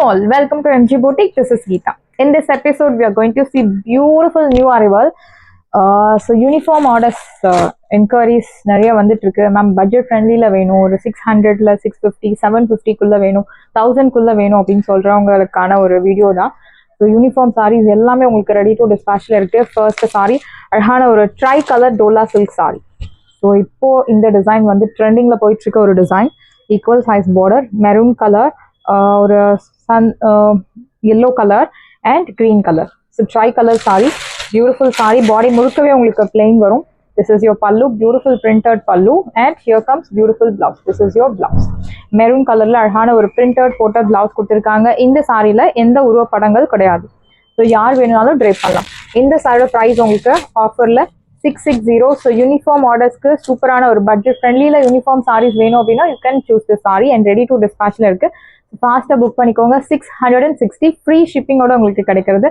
all, welcome to MG Boutique. This is Geeta. In this episode, we are going to see beautiful new arrival. So uniform orders inquiries நிறைய வந்துட்டு இருக்கு ma'am. Budget ஃப்ரெண்ட்லியில் வேணும், ஒரு 600ல 650 750க்குள்ள வேணும், 1000க்குள்ள வேணும் அப்படின்னு சொல்றவங்களுக்கான ஒரு வீடியோ தான். ஸோ யூனிஃபார்ம் சாரீஸ் எல்லாமே உங்களுக்கு ரெடி டு டிஸ்பேச்சில் இருக்கு. ஃபர்ஸ்ட் சாரி அழகான ஒரு tri colour Dola silk sari. So இப்போ இந்த டிசைன் வந்து ட்ரெண்டிங்ல போயிட்டு இருக்க ஒரு design. Equal size border, maroon colour, ஒரு sun yellow colour and green colour. So tri colour sari, beautiful sari. Body முழுக்கவே உங்களுக்கு பிளெயின் வரும். This is your pallu, beautiful printed pallu, and here comes beautiful blouse. This is your blouse. Maroon கலர்ல அழகான ஒரு printed போட்ட blouse கொடுத்துருக்காங்க. இந்த சாரியில எந்த உருவ படங்கள் கிடையாது. ஸோ யார் வேணும்னாலும் ட்ரை பண்ணலாம். இந்த சாரியோட ப்ரைஸ் உங்களுக்கு ஆஃபர்ல 660. ஸோ யூனிஃபார்ம் ஆர்டர்ஸ்க்கு சூப்பரான ஒரு பட்ஜெட் ஃப்ரெண்ட்லியில் யூனிஃபார்ம் சாரீஸ் வேணும் அப்படின்னா you can choose the sari and ready to டிஸ்பேச்சில் இருக்கு. ஃபாஸ்ட்டாக புக் பண்ணிக்கோங்க. 660 ஃப்ரீ ஷிப்பிங்கோட உங்களுக்கு கிடைக்கிறது.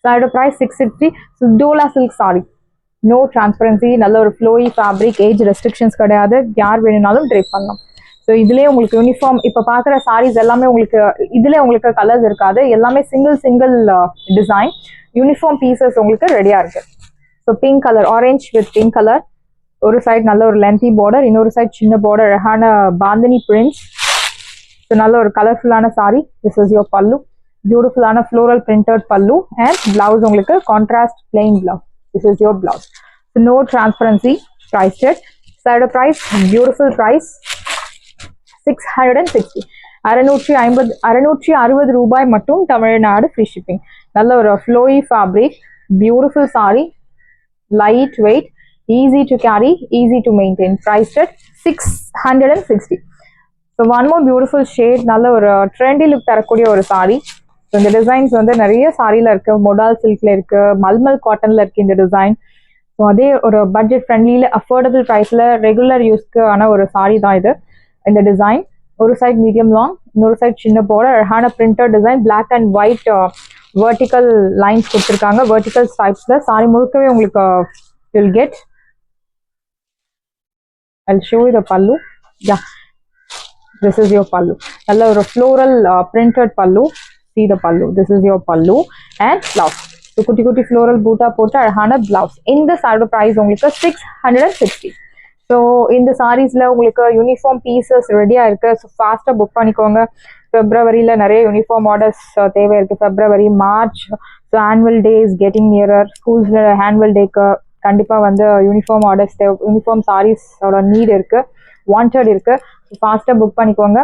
சாரியோட price 660. So dola silk sari, no transparency, நல்ல ஒரு ஃப்ளோயி ஃபேப்ரிக், ஏஜ் ரெஸ்ட்ரிக்ஷன்ஸ் கிடையாது, யார் வேணும்னாலும் ட்ரை பண்ணலாம். ஸோ இதுலேயே உங்களுக்கு யூனிஃபார்ம் இப்போ பார்க்குற சாரீஸ் எல்லாமே உங்களுக்கு இதில் உங்களுக்கு கலர்ஸ் இருக்காது, எல்லாமே சிங்கிள் டிசைன் யூனிஃபார்ம் பீசஸ் உங்களுக்கு ரெடியாக இருக்கு. So pink colour, orange with pink colour, ஒரு சைட் நல்ல ஒரு லென்த்தி பார்டர், இன்னொரு சைட் சின்ன பார்டர், அழகான பாந்தினி பிரிண்ட்ஸ். ஸோ நல்ல ஒரு கலர்ஃபுல்லான sorry. This is your pallu, பியூட்டிஃபுல்லான floral printed pallu and blouse உங்களுக்கு contrast plain blouse. This is your blouse. So no transparency, price set. Side price, beautiful price 660. 660 ரூபாய் மட்டும், தமிழ்நாடு ஃப்ரீ ஷிப்பிங். நல்ல ஒரு flowy fabric, beautiful sari, light weight, easy to carry, easy to maintain. Priced at 660. So one more beautiful shade, நல்ல ஒரு trendy look தரக்கூடிய ஒரு sorry. So இந்த designs வந்து நிறைய சாரியில் இருக்கு, மொடால் சில்க்ல இருக்கு, மல்மல் காட்டன்ல இருக்கு இந்த டிசைன். ஸோ அதே ஒரு பட்ஜெட் ஃப்ரெண்ட்லியில் அஃபோர்டபுள் ப்ரைஸ்ல ரெகுலர் யூஸ்க்கு ஆன ஒரு சாரி தான் இது. இந்த டிசைன் ஒரு சைட் மீடியம் லாங், இன்னொரு சைட் சின்ன பார்டர், அழகான printed design, black and white vertical lines கொடுத்துருக்காங்க. வெர்டிக்கல் ஸ்டைப்ஸ்ல சாரி முழுக்கவே உங்களுக்கு will get. I'll show you the pallu. Yeah, this is your pallu. நல்ல ஒரு floral printed pallu. See the pallu. This is your pallu and blouse. So குட்டி குட்டி floral பூட்டா போட்டு அழகான பிளவுஸ். இந்த சாரியோட ப்ரைஸ் உங்களுக்கு 660. ஸோ இந்த சாரீஸ்ல உங்களுக்கு யூனிஃபார்ம் பீசஸ் ரெடியா இருக்கு. ஸோ ஃபாஸ்டா புக் பண்ணிக்கோங்க. பிப்ரவரியில நிறைய யூனிஃபார்ம் ஆர்டர்ஸ் தேவை இருக்கு. February, March. So annual day is getting nearer. ஸ்கூல்ஸ்ல ஆனுவல் டேக்கு கண்டிப்பா வந்து யூனிஃபார்ம் ஆர்டர்ஸ் தேவை, யூனிஃபார்ம் சாரீஸோட நீட் இருக்கு, வாண்டட் இருக்கு. ஸோ ஃபாஸ்டா புக் பண்ணிக்கோங்க.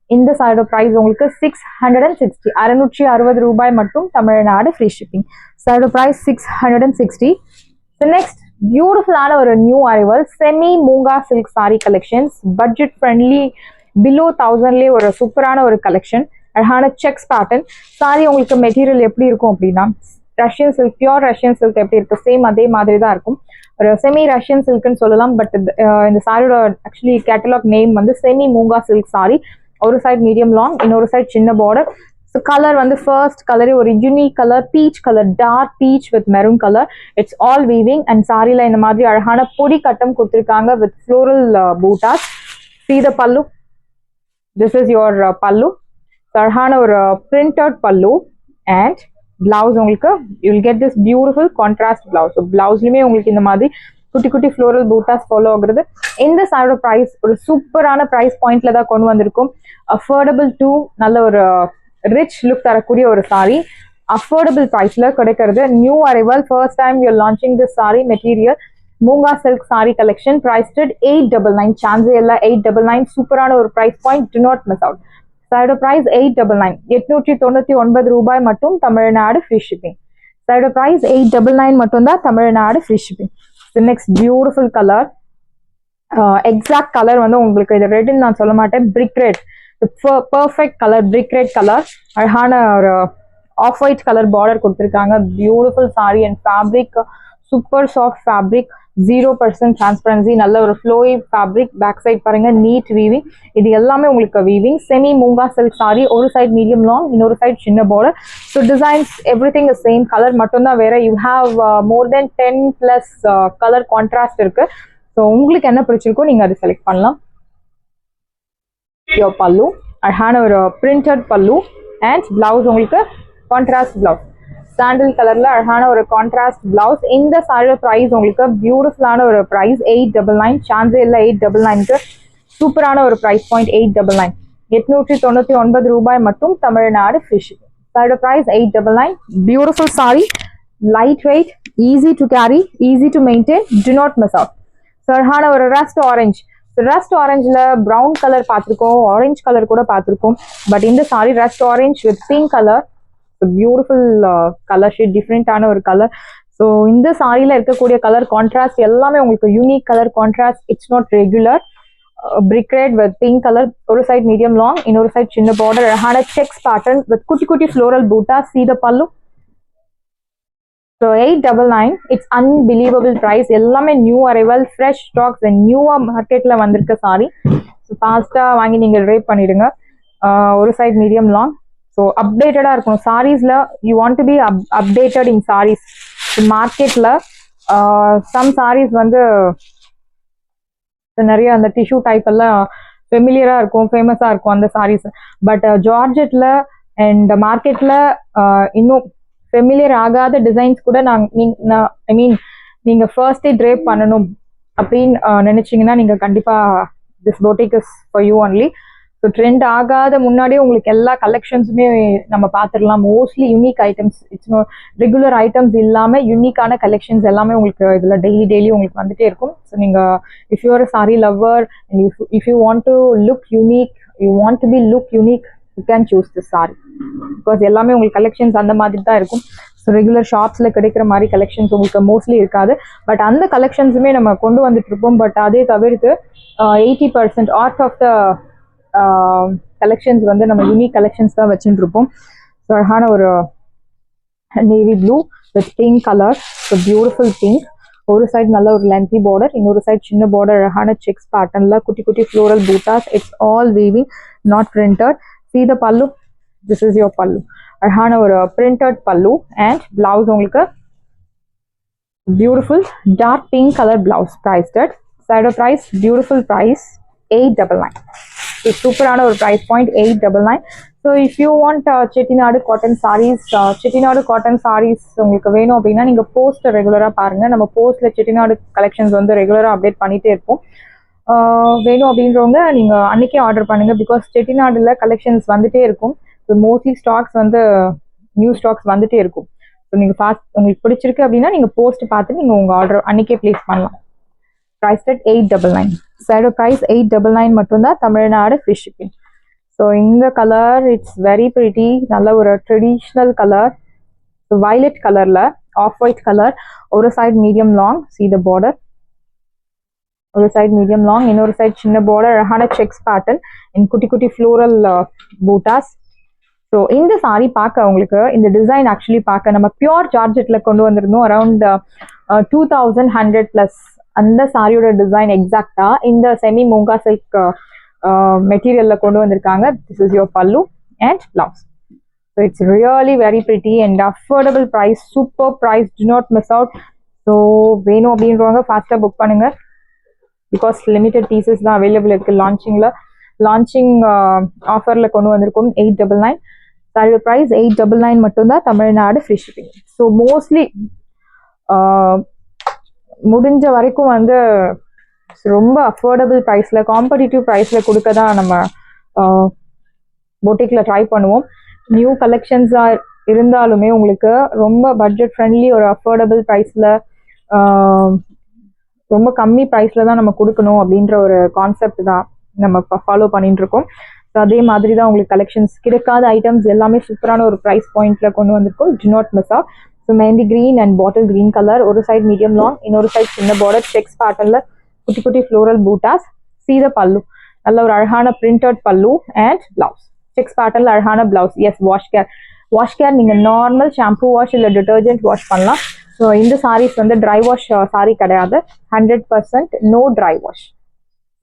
இந்த சாரியோட ப்ரைஸ் உங்களுக்கு 660. 660 ரூபாய் மட்டும், தமிழ்நாடு ஃப்ரீ ஷிப்பிங். சாரியோட ப்ரைஸ் 660. ஸோ நெக்ஸ்ட் பியூட்டிஃபுல்லான ஒரு new arrival, semi moonga silk sari collections. Budget friendly, below 1000லேயே ஒரு சூப்பரான ஒரு கலெக்ஷன். அழகான செக்ஸ் பேட்டர்ன் சாரி. உங்களுக்கு மெட்டீரியல் எப்படி இருக்கும் அப்படின்னா Russian silk, pure Russian silk எப்படி இருக்கு சேம் அதே மாதிரி தான் இருக்கும். ஒரு செமி ரஷ்யன் சில்க்னு சொல்லலாம். பட் இந்த சாரியோட ஆக்சுவலி கேட்டலாக் நேம் வந்து செமி மூங்கா சில்க் சாரி. ஒரு சைட் மீடியம் லாங், இன்னொரு சைட் சின்ன பார்டர். ஸோ கலர் வந்து ஃபர்ஸ்ட் கலரே ஒரு unique colour, peach colour, dark peach with maroon colour. It's all weaving and சாரியில் இந்த மாதிரி அழகான பொடி கட்டம் கொடுத்துருக்காங்க with floral butas. See the pallu. This is your pallu. அழகான ஒரு printed pallu and blouse உங்களுக்கு you will get this beautiful contrast blouse. So பிளவுஸ்லயுமே உங்களுக்கு இந்த மாதிரி குட்டி குட்டி ஃப்ளோரல் பூட்டாஸ் ஃபாலோ ஆகுறது. இந்த சாரியோட ப்ரைஸ் ஒரு சூப்பரான ப்ரைஸ் பாயிண்ட்ல தான் கொண்டு வந்திருக்கும். அஃபோர்டபுள் டு நல்ல ஒரு ரிச் லுக் தரக்கூடிய ஒரு சாரி, அஃபோர்டபுள் ப்ரைஸ்ல கிடைக்கிறது. New arrival, first time you are launching this sari material. Moonga silk sari collection. Priced 899. சான்ஸே இல்லை, 899. சூப்பரான ஒரு price point, do not miss out. சாரியோட ப்ரைஸ் 899. 899 ரூபாய் மட்டும், தமிழ்நாடு ஃப்ரீ ஷிப்பிங். சாரியோட ப்ரைஸ் 899 மட்டும் தான், Tamil Nadu free shipping. Next beautiful colour, exact colour வந்து உங்களுக்கு இது ரெட்னு நான் சொல்ல மாட்டேன், brick red. Perfect colour, brick red colour. அழகான ஒரு ஆஃப் ஒயிட் கலர் பார்டர் கொடுத்துருக்காங்க. Beautiful sorry and fabric super soft fabric, 0% transparency, நல்ல ஒரு ஃப்ளோயி ஃபேப்ரிக். பேக் சைட் பாருங்க, நீட் வீவிங். இது எல்லாமே உங்களுக்கு weaving. Semi moonga silk sari. ஒரு சைட் மீடியம் லாங், இன்னொரு சைட் சின்ன border. So designs everything is same, colour மட்டும்தான் வேற. You have more then 10+ colour contrast இருக்கு. ஸோ உங்களுக்கு என்ன பிடிச்சிருக்கோ நீங்க அதை செலக்ட் பண்ணலாம். Your pallu, அழகான ஒரு printed pallu அண்ட் பிளவுஸ் உங்களுக்கு கான்ட்ராஸ்ட் பிளவுஸ் சாண்டில் கலர்ல அழகான ஒரு கான்ட்ராஸ்ட் பிளவுஸ். இந்த சாரியோட பிரைஸ் உங்களுக்கு பியூட்டிஃபுல்லான ஒரு பிரைஸ் 899. சான்ஸே இல்லை 899க்கு சூப்பரான ஒரு பிரைஸ் பாயிண்ட் 899. 899 ரூபாய் மட்டும் தமிழ்நாடு ஃபிஷ். சாரியோட price 899. Beautiful sari, light weight, easy to carry, easy to maintain, do not miss out. அழகான ஒரு ரஸ்ட் ஆரஞ்ச். ரஸ்ட் ஆரஞ்சில் ப்ரௌன் கலர் பார்த்துருக்கோம், ஆரஞ்ச் கலர் கூட பார்த்துருக்கோம். பட் இந்த sari rust orange with pink colour, beautiful colour shade, டிஃப்ரெண்டான ஒரு கலர். ஸோ இந்த சாரியில் இருக்கக்கூடிய கலர் கான்ட்ராஸ்ட் எல்லாமே உங்களுக்கு unique colour contrast. It's not regular. Brick red with pink colour, ஒரு சைட் மீடியம் லாங், இன்னொரு சைட் சின்ன பார்டர், அழகான செக்ஸ் பேட்டர்ன் வித் குட்டி குட்டி floral buta. See the pallu. So 899. It's unbelievable price. எல்லாமே நியூ அரைவல், ஃப்ரெஷ் ஸ்டாக்ஸ், நியூவா மார்க்கெட்ல வந்திருக்க சாரி. ஸோ ஃபாஸ்டா வாங்கி நீங்க ட்ரேப் பண்ணிடுங்க. ஒரு சைட் மீடியம் லாங். ஸோ அப்டேட்டடா இருக்கும் சாரீஸ்ல. You want to be updated in saris. மார்க்கெட்ல சம் சாரீஸ் வந்து நிறைய அந்த டிஷ்யூ டைப் எல்லாம் ஃபெமிலியரா இருக்கும், ஃபேமஸா இருக்கும் அந்த சாரீஸ். பட் ஜார்ஜெட்ல அண்ட் மார்க்கெட்ல இன்னும் ஃபெமிலியர் ஆகாத டிசைன்ஸ் கூட ஐ மீன் நீங்க ஃபர்ஸ்டே ட்ரேப் பண்ணணும் அப்படின்னு நினைச்சீங்கன்னா நீங்க கண்டிப்பா this boutique is for you only. So trend ஆகாத முன்னாடியே உங்களுக்கு எல்லா கலெக்ஷன்ஸுமே நம்ம பார்த்துடலாம். Mostly unique items, it's regular items இல்லாமல் யூனிக்கான கலெக்ஷன்ஸ் எல்லாமே உங்களுக்கு இதில் டெய்லி உங்களுக்கு வந்துட்டே இருக்கும். ஸோ நீங்கள் if you are sari lover and if you want to look unique, you want to be look unique, you can choose this sari. Because எல்லாமே உங்களுக்கு கலெக்ஷன்ஸ் அந்த மாதிரி தான் இருக்கும். ஸோ ரெகுலர் ஷாப்ஸில் கிடைக்கிற மாதிரி கலெக்ஷன்ஸ் உங்களுக்கு மோஸ்ட்லி இருக்காது. பட் அந்த கலெக்ஷன்ஸுமே நம்ம கொண்டு வந்துட்டு இருப்போம். பட் அதே தவிர்த்து 80% ஆர்ட் ஆஃப் த கலெக்ஷன்ஸ் வந்து நம்ம யூனிக் கலெக்ஷன்ஸ் தான் வச்சுட்டு இருப்போம். ஸோ அழகான ஒரு navy blue with pink colour. So beautiful pink. ஒரு சைட் நல்ல ஒரு லென்த்தி பார்டர், இன்னொரு சைட் சின்ன பார்டர், அழகான செக்ஸ் பேட்டர்ன்ல குட்டி குட்டி floral buttas. It's all weaving, not printed. See the pallu. This is your pallu. அழகான ஒரு printed pallu and blouse உங்களுக்கு beautiful dark pink color blouse priced at side of price beautiful price 899. It's சூப்பரான ஒரு price point 899. So if you want Chettinad cotton sarees, Chettinad cotton sarees உங்களுக்கு வேணும் அப்படின்னா நீங்க post ரெகுலரா பாருங்க. நம்ம போஸ்ட்ல Chettinad கலெக்ஷன்ஸ் வந்து ரெகுலரா அப்டேட் பண்ணிட்டே இருப்போம். வேணும் அப்படின்றவங்க நீங்கள் அன்றைக்கே ஆர்டர் பண்ணுங்கள். பிகாஸ் செட்டிநாடில் கலெக்ஷன்ஸ் வந்துகிட்டே இருக்கும். ஸோ மோஸ்ட்லி ஸ்டாக்ஸ் வந்து நியூ ஸ்டாக்ஸ் வந்துகிட்டே இருக்கும். ஸோ நீங்கள் ஃபாஸ்ட் உங்களுக்கு பிடிச்சிருக்கு அப்படின்னா நீங்கள் போஸ்ட் பார்த்து நீங்கள் உங்கள் ஆர்டர் அன்றைக்கே ப்ளேஸ் பண்ணலாம். Price at 899. சைடு ப்ரைஸ் 899 மட்டும்தான், தமிழ்நாடு ஃப்ரீ ஷிப்பிங். ஸோ இந்த கலர் இட்ஸ் வெரி ப்ரிட்டி, நல்ல ஒரு ட்ரெடிஷ்னல் கலர். ஸோ வயலட் கலரில் ஆஃப் ஒயிட் கலர், ஒரு side medium long, see the border. ஒரு சைட் மீடியம் லாங், இன்னொரு சைட் சின்ன பார்டர், அழகான செக்ஸ் பேட்டர்ன் இன் குட்டி குட்டி ஃப்ளோரல் பூட்டாஸ். ஸோ இந்த சாரி பார்க்க உங்களுக்கு இந்த டிசைன் ஆக்சுவலி பார்க்க நம்ம பியூர் ஜார்ஜெட்ல கொண்டு வந்திருந்தோம். அரௌண்ட் 2100+ அந்த சாரியோட டிசைன் எக்ஸாக்டா இந்த செமி மூங்கா சில்க் மெட்டீரியல்ல கொண்டு வந்திருக்காங்க. This is your pallu and blouse. So it's really very pretty and affordable price, super price, do not miss out. So வேணும் அப்படின்றவங்க ஃபாஸ்ட்டாக புக் பண்ணுங்க. பிகாஸ் லிமிடெட் பீசஸ் தான் அவைலபிள் இருக்குது. லான்ச்சிங் ஆஃபரில் கொண்டு வந்திருக்கோம் 899. சாரி ப்ரைஸ் 899 மட்டும்தான், Tamil Nadu free shipping. So mostly முடிஞ்ச வரைக்கும் வந்து ரொம்ப அஃபோர்டபுள் ப்ரைஸில், காம்படிட்டிவ் ப்ரைஸில் கொடுக்க தான் நம்ம பொட்டிக்கில் ட்ரை பண்ணுவோம். நியூ கலெக்ஷன்ஸாக இருந்தாலுமே உங்களுக்கு ரொம்ப பட்ஜெட் ஃப்ரெண்ட்லி ஒரு அஃபோர்டபுள் ப்ரைஸில், ரொம்ப கம்மி ப்ரைஸில் தான் நம்ம கொடுக்கணும் அப்படின்ற ஒரு கான்செப்ட் தான் நம்ம ஃபாலோ பண்ணிட்டு இருக்கோம். ஸோ அதே மாதிரி தான் உங்களுக்கு கலெக்ஷன்ஸ் கிடைக்காத ஐட்டம்ஸ் எல்லாமே சூப்பரான ஒரு ப்ரைஸ் பாயிண்ட்ல கொண்டு வந்திருக்கோம். To not miss out. So mehndi green and bottle green colour, ஒரு சைட் மீடியம் லாங், இன்னொரு சைட் சின்ன பார்டர், செக்ஸ் பேட்டர்ன்ல குட்டி குட்டி ஃப்ளோரல் பூட்டாஸ். See the பல்லு, நல்ல ஒரு அழகான printed pallu and blouse. Checks பேட்டர்ன்ல அழகான பிளவுஸ். எஸ், வாஷ் கேர் நீங்கள் நார்மல் ஷாம்பூ வாஷ் இல்லை டிட்டர்ஜென்ட் வாஷ் பண்ணலாம். ஸோ இந்த சாரீஸ் வந்து ட்ரை வாஷ் சாரி கிடையாது, 100% no dry wash.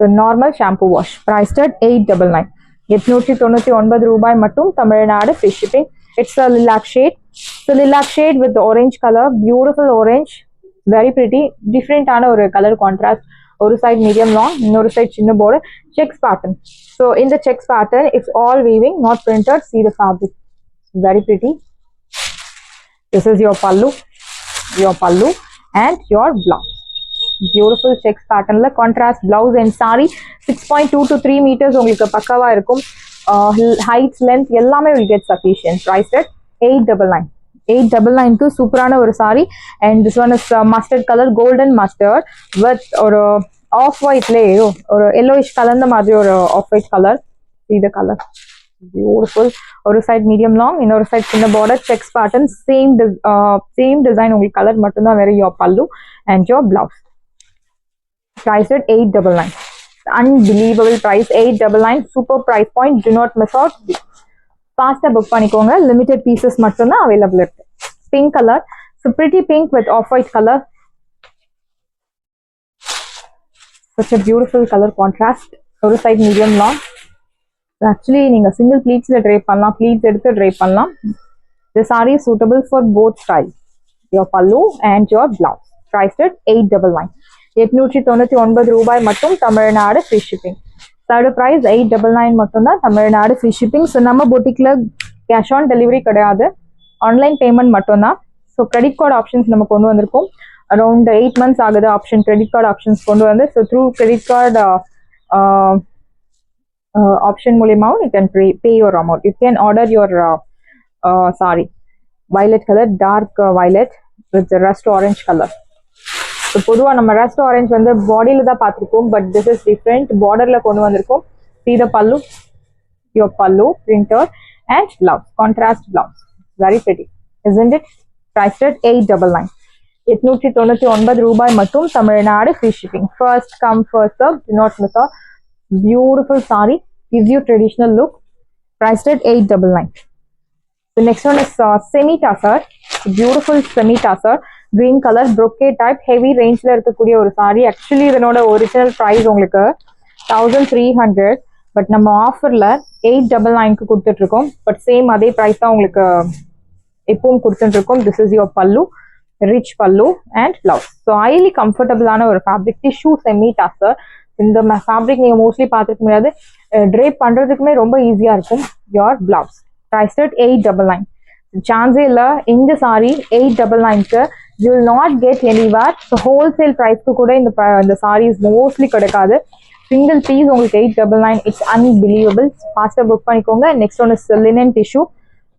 So normal shampoo wash. Priced at 899. 899 ரூபாய் மட்டும், Tamil Nadu free shipping. It's a lilac shade. So lilac shade with the orange color, beautiful orange, very pretty, different ஆன ஒரு color contrast. ஒரு side medium long, இன்னொரு side சின்ன border, checks pattern. So in the checks pattern, it's all weaving, not printed. See the fabric. very pretty. This is your pallu and your blouse. Beautiful checks pattern la contrast blouse and saree 6.2 to 3 meters உங்களுக்கு பக்கவா இருக்கும். Height length எல்லாமே will get sufficient. Price at 899. 899 க்கு சூப்பரான ஒரு saree and this one is mustard color, golden mustard with ஒரு off white லே ஒரு yellowish கலந்த மாதிரி ஒரு off white color. See the color, beautiful. ஒரு side medium long, இன்னொரு side சின்ன border, checks pattern, same design. உங்களுக்கு color மட்டும் தான் வேற. Your pallu and your blouse. Price at 899. Unbelievable price, 899. Super price point. Do not miss out. Fast book பண்ணிக்கோங்க. Limited pieces மட்டும் தான் available இருக்கு. Pink color, so pretty pink with off-white color. Such a beautiful color contrast. ஒரு side medium long. Actually நீங்க single pleats ல drape பண்ணலாம், pleats எடுத்து drape பண்ணலாம். The saree is suitable for both styles. Your pallu and your blouse. Priced at 899. 899 ரூபாய் மட்டும், Tamil Nadu free shipping. Third price 899 மட்டும் தான், தமிழ்நாடு free shipping. So நம்ம boutique ல cash on delivery கிடையாது, ஆன்லைன் பேமெண்ட் மட்டும் தான். ஸோ கிரெடிட் கார்டு ஆப்ஷன்ஸ் நம்ம கொண்டு வந்திருக்கோம். அரௌண்ட் 8 months ஆகுது ஆப்ஷன், கிரெடிட் கார்டு ஆப்ஷன்ஸ் கொண்டு வந்து. So through credit card option மூலியமாகவும் you can pay your amount. You can order your sari violet colour, dark violet with rust orange colour. So பொதுவாக நம்ம rust orange வந்து பாடியில் தான் பார்த்துருக்கோம், பட் திஸ் இஸ் டிஃப்ரெண்ட். பார்டரில் கொண்டு வந்திருக்கோம். See the pallu, your pallu printer and blouse, contrast blouse. Very pretty, isn't it? Priced at 899. 899 ரூபாய் மட்டும், Tamil Nadu free shipping. First come first serve, do not miss out. Beautiful saree, gives you traditional look. Priced at 899. The next one is semi tussar, beautiful semi tussar, green color, brocade type, heavy range la irukkudiya oru saree. Actually idanoda original price உங்களுக்கு 1300, but நம்ம ஆஃபர்ல 899 க்கு கொடுத்துட்டு இருக்கோம். But same அதே price தான் உங்களுக்கு எப்பவும் கொடுத்துட்டு இருக்கோம். திஸ் இஸ் யுவர் பல்லு, ரிச் பல்லு அண்ட் பிளவுஸ். ஸோ ஹைலி கம்ஃபர்டபுளான ஒரு ஃபேப்ரிக், டிஷ்யூ செமி டசர். இந்த ஃபேப்ரிக் நீங்க மோஸ்ட்லி பார்த்துக்க முடியாது, ட்ரேப் பண்றதுக்குமே ரொம்ப ஈஸியா இருக்கும். Your blouse price at 899. சான்ஸே இல்லை, இந்த சாரி 899க்கு you will not get anywhere. So wholesale ப்ரைஸ்க்கு கூட இந்த சாரீஸ் மோஸ்ட்லி கிடைக்காது. சிங்கிள் பீஸ் உங்களுக்கு 899. It's unbelievable. ஃபாஸ்ட்டாக புக் பண்ணிக்கோங்க. Next one is linen tissue.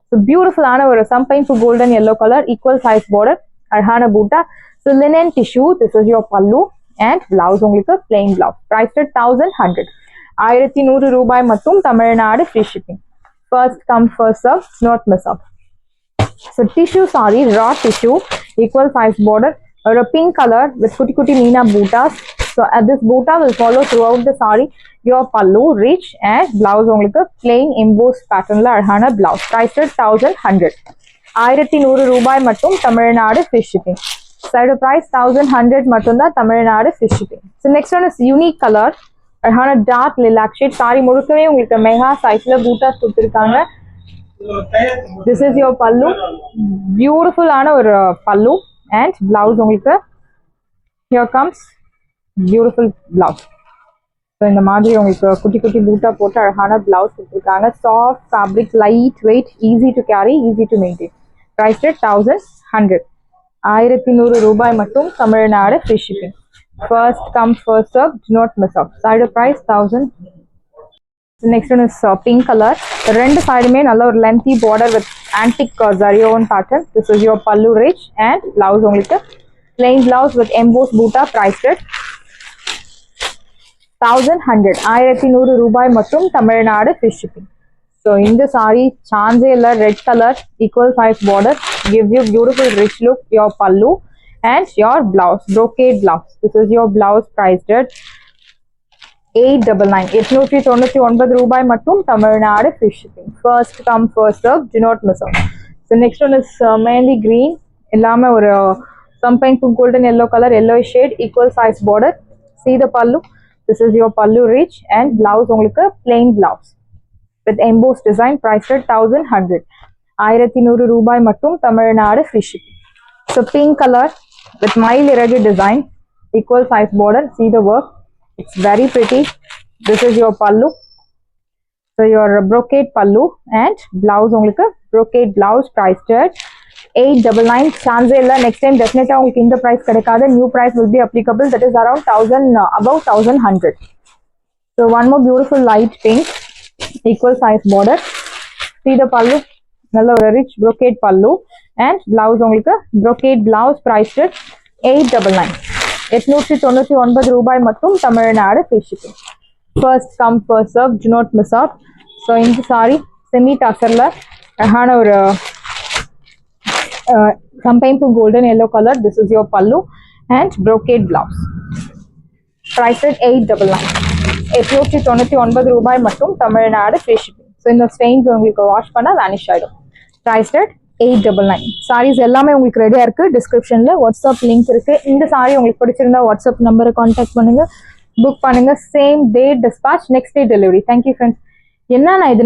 So பியூட்டிஃபுல்லான ஒரு champagne to golden yellow colour, equal size border, அழகான butta. So linen tissue. This is your pallu and blouse உங்களுக்கு பிளெயின் பிளவுஸ். பிரைஸ் 1100. 1100 ரூபாய் மட்டும், Tamil Nadu free shipping. First come first serve, not miss up. So tissue sari, raw tissue, equal size border, ஒரு pink colour with குட்டி குட்டி Meena buttas. So this boota will follow throughout the saree. Your pallu rich and blouse உங்களுக்கு plain embossed patternல அழகான blouse. Priced at 1100. 1100 ரூபாய் மட்டும், Tamil Nadu free shipping. Side price 1100 மட்டும் தான், Tamil Nadu free shipping. So next one is unique color, அழகான dark lilac shade. saree முழுக்கவே உங்களுக்கு mega சைஸ்ல பூட்டாஸ் கொடுத்திருக்காங்க. This is your pallu. Beautiful ஆன ஒரு pallu and blouse உங்களுக்கு. Here comes beautiful blouse. So இந்த மாதிரி உங்களுக்கு குட்டி குட்டி பூட்டா போட்டு அழகான பிளவுஸ் கொடுத்துருக்காங்க. Soft fabric, light weight, easy to carry, easy to maintain. Price 1100. 1100 ரூபாய் மட்டும், Tamil Nadu free shipping. First come first serve, do not miss out. Side price 1000. Next one is pink colour. ரெண்டு சைடுமே நல்ல ஒரு லென்த்தி பார்டர் வித் ஆன்டிக் ஜரியோன் pattern. This is your pallu rich and blouse உங்களுக்கு plain blouse with emboss butta. Price 1100. 1100 ரூபாய் மட்டும், Tamil Nadu free shipping. So இந்த sorry சான்ஸே இல்லை, red colour, equal size border, gives you beautiful rich look. Your pallu and your blouse, brocade blouse. This is your blouse, priced at 899. 899 ரூபாய் மட்டும், Tamil Nadu free shipping. First come first serve, do not miss out. So next one is mainly green, எல்லாமே ஒரு something to golden yellow color, yellow shade, equal size border. See the pallu. This is your pallu rich and blouse உங்களுக்கு plain blouse with embossed design. Priced at 1100. 1100 ரூபாய் மட்டும், Tamil Nadu free shipping. So pink color with mild irregular design, equal size border. See the work, it's very pretty. This is your pallu. So your brocade pallu and blouse உங்களுக்கு brocade blouse, priced at 899. Chance illa next time definitely உங்களுக்கு இந்த price கிடைக்காது. New price will be applicable, that is around 1000 above 1100. So one more beautiful light pink, equal size border. See the pallu, நல்ல ஒரு rich brocade pallu and blouse உங்களுக்கு brocade blouse, priced at 899. 899 ரூபாய் மட்டும் Tamil Nadu free shipping. First come first serve, do not miss out. So இந்த saree semi tassarல அழகான ஒரு campaign to golden yellow color. This is your pallu and brocade blouse, priced at 899. 899 ரூபாய் மட்டும் Tamil Nadu free shipping. So இந்த stains உங்களுக்கு wash பண்ணா vanish ஆயிடும். Priced at 899. sarees எல்லாமே உங்களுக்கு ரெடியா இருக்கு. டிஸ்கிரிப்ஷன்ல வாட்ஸ்அப் லிங்க் இருக்கு. இந்த saree உங்களுக்கு பிடிச்சிருந்தா வாட்ஸ்அப் நம்பரை கான்டாக்ட் பண்ணுங்க, புக் பண்ணுங்க. Same day dispatch, next day delivery. Thank you friends. என்ன நான் இது